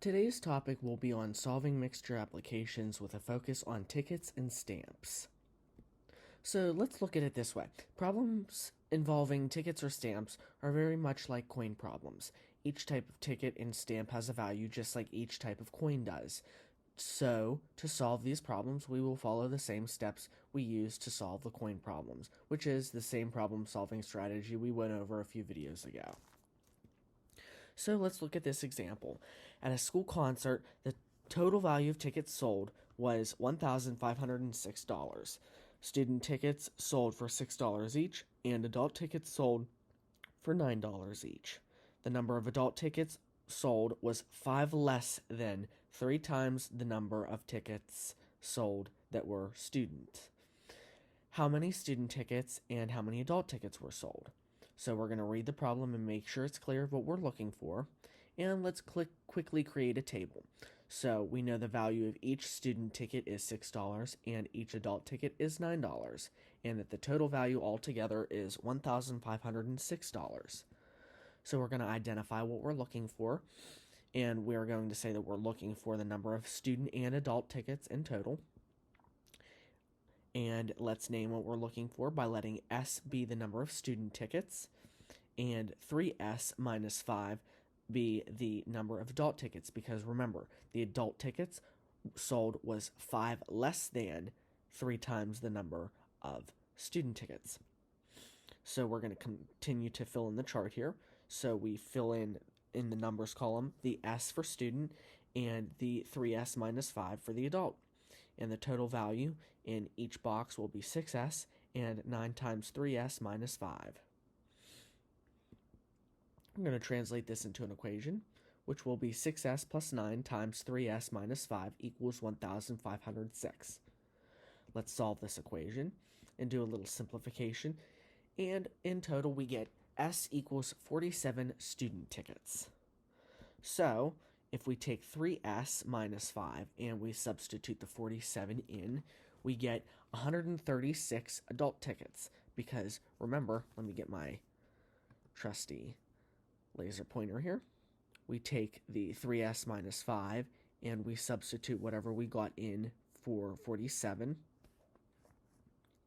Today's topic will be on solving mixture applications with a focus on tickets and stamps. So let's look at it this way. Problems involving tickets or stamps are very much like coin problems. Each type of ticket and stamp has a value just like each type of coin does. So, to solve these problems, we will follow the same steps we used to solve the coin problems, which is the same problem-solving strategy we went over a few videos ago. So let's look at this example. At a school concert, the total value of tickets sold was $1,506. Student tickets sold for $6 each, and adult tickets sold for $9 each. The number of adult tickets sold was 5 less than 3 times the number of tickets sold that were student. How many student tickets and how many adult tickets were sold? So we're going to read the problem and make sure it's clear of what we're looking for. And let's quickly create a table. So we know the value of each student ticket is $6 and each adult ticket is $9, and that the total value altogether is $1,506. So we're going to identify what we're looking for, and we're going to say that we're looking for the number of student and adult tickets in total. And let's name what we're looking for by letting S be the number of student tickets and 3S minus 5 be the number of adult tickets, because remember, the adult tickets sold was 5 less than 3 times the number of student tickets. So we're going to continue to fill in the chart here. So we fill in the numbers column the S for student and the 3S minus 5 for the adult. And the total value in each box will be 6S and 9 times 3S minus 5. I'm going to translate this into an equation, which will be 6S plus 9 times 3S minus 5 equals 1,506. Let's solve this equation and do a little simplification. And in total, we get S equals 47 student tickets. So, if we take 3S minus 5 and we substitute the 47 in, we get 136 adult tickets. Because, remember, let me get my trusty laser pointer here. We take the 3S minus 5 and we substitute whatever we got in for 47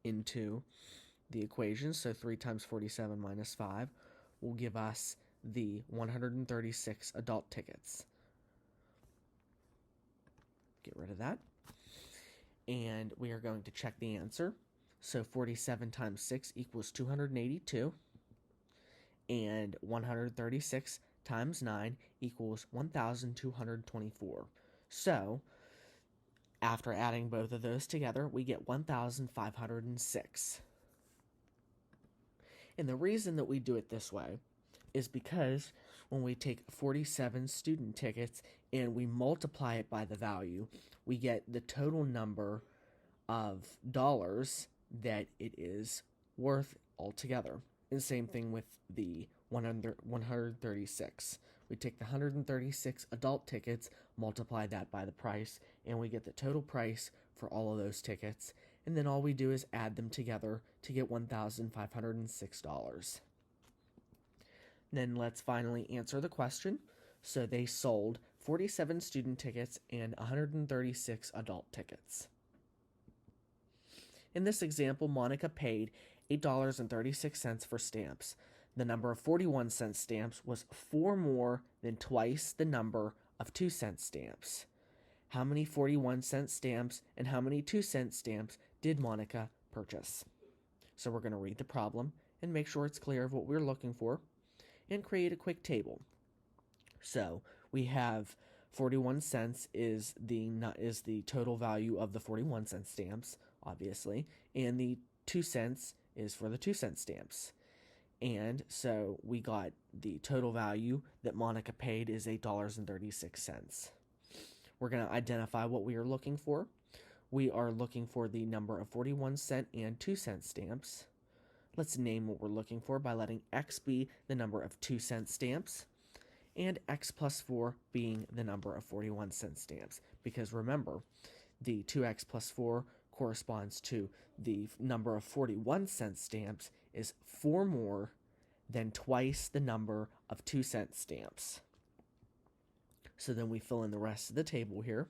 into the equation. So 3 times 47 minus 5 will give us the 136 adult tickets. Get rid of that. And we are going to check the answer. So 47 times 6 equals 282. And 136 times 9 equals 1,224. So, after adding both of those together, we get 1,506. And the reason that we do it this way is because when we take 47 student tickets and we multiply it by the value, we get the total number of dollars that it is worth altogether. And same thing with the 136. We take the 136 adult tickets, multiply that by the price, and we get the total price for all of those tickets. And then all we do is add them together to get $1,506. Then let's finally answer the question. So they sold 47 student tickets and 136 adult tickets. In this example, Monica paid $8.36 for stamps. The number of 41-cent stamps was 4 more than twice the number of 2-cent stamps. How many 41-cent stamps and how many 2-cent stamps did Monica purchase? So we're going to read the problem and make sure it's clear of what we're looking for and create a quick table. So we have 41 cents is the total value of the 41-cent stamps, obviously, and the 2 cents is for the 2-cent stamps. And so we got the total value that Monica paid is $8.36. We're going to identify what we are looking for. We are looking for the number of 41-cent and 2-cent stamps. Let's name what we're looking for by letting X be the number of 2-cent stamps and X plus 4 being the number of 41-cent stamps. Because remember, the 2X plus 4 corresponds to the number of 41-cent stamps is 4 more than twice the number of 2-cent stamps. So then we fill in the rest of the table here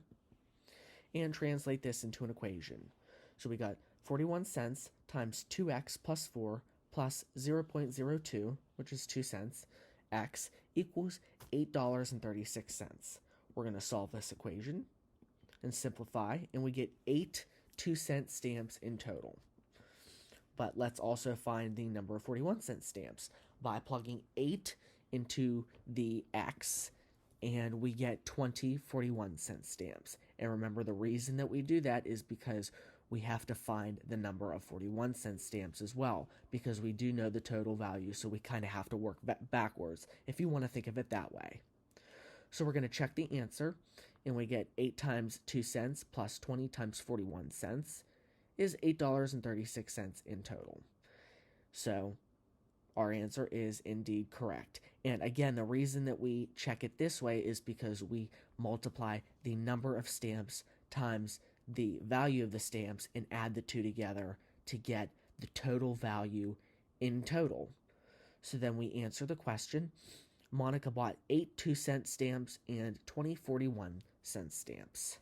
and translate this into an equation. So we got 41 cents times 2x plus 4 plus 0.02, which is 2 cents, x equals $8.36. We're going to solve this equation and simplify, and we get 8 2-cent stamps in total. But let's also find the number of 41-cent stamps by plugging 8 into the x, and we get 20 41-cent stamps. And remember, the reason that we do that is because we have to find the number of 41-cent stamps as well, because we do know the total value, so we kind of have to work backwards if you want to think of it that way. So we're going to check the answer, and we get 8 times 2 cents plus 20 times 41 cents is $8.36 in total. So our answer is indeed correct. And again, the reason that we check it this way is because we multiply the number of stamps times the value of the stamps and add the two together to get the total value in total. So then we answer the question. Monica bought 8 2-cent stamps and 20 41-cent stamps.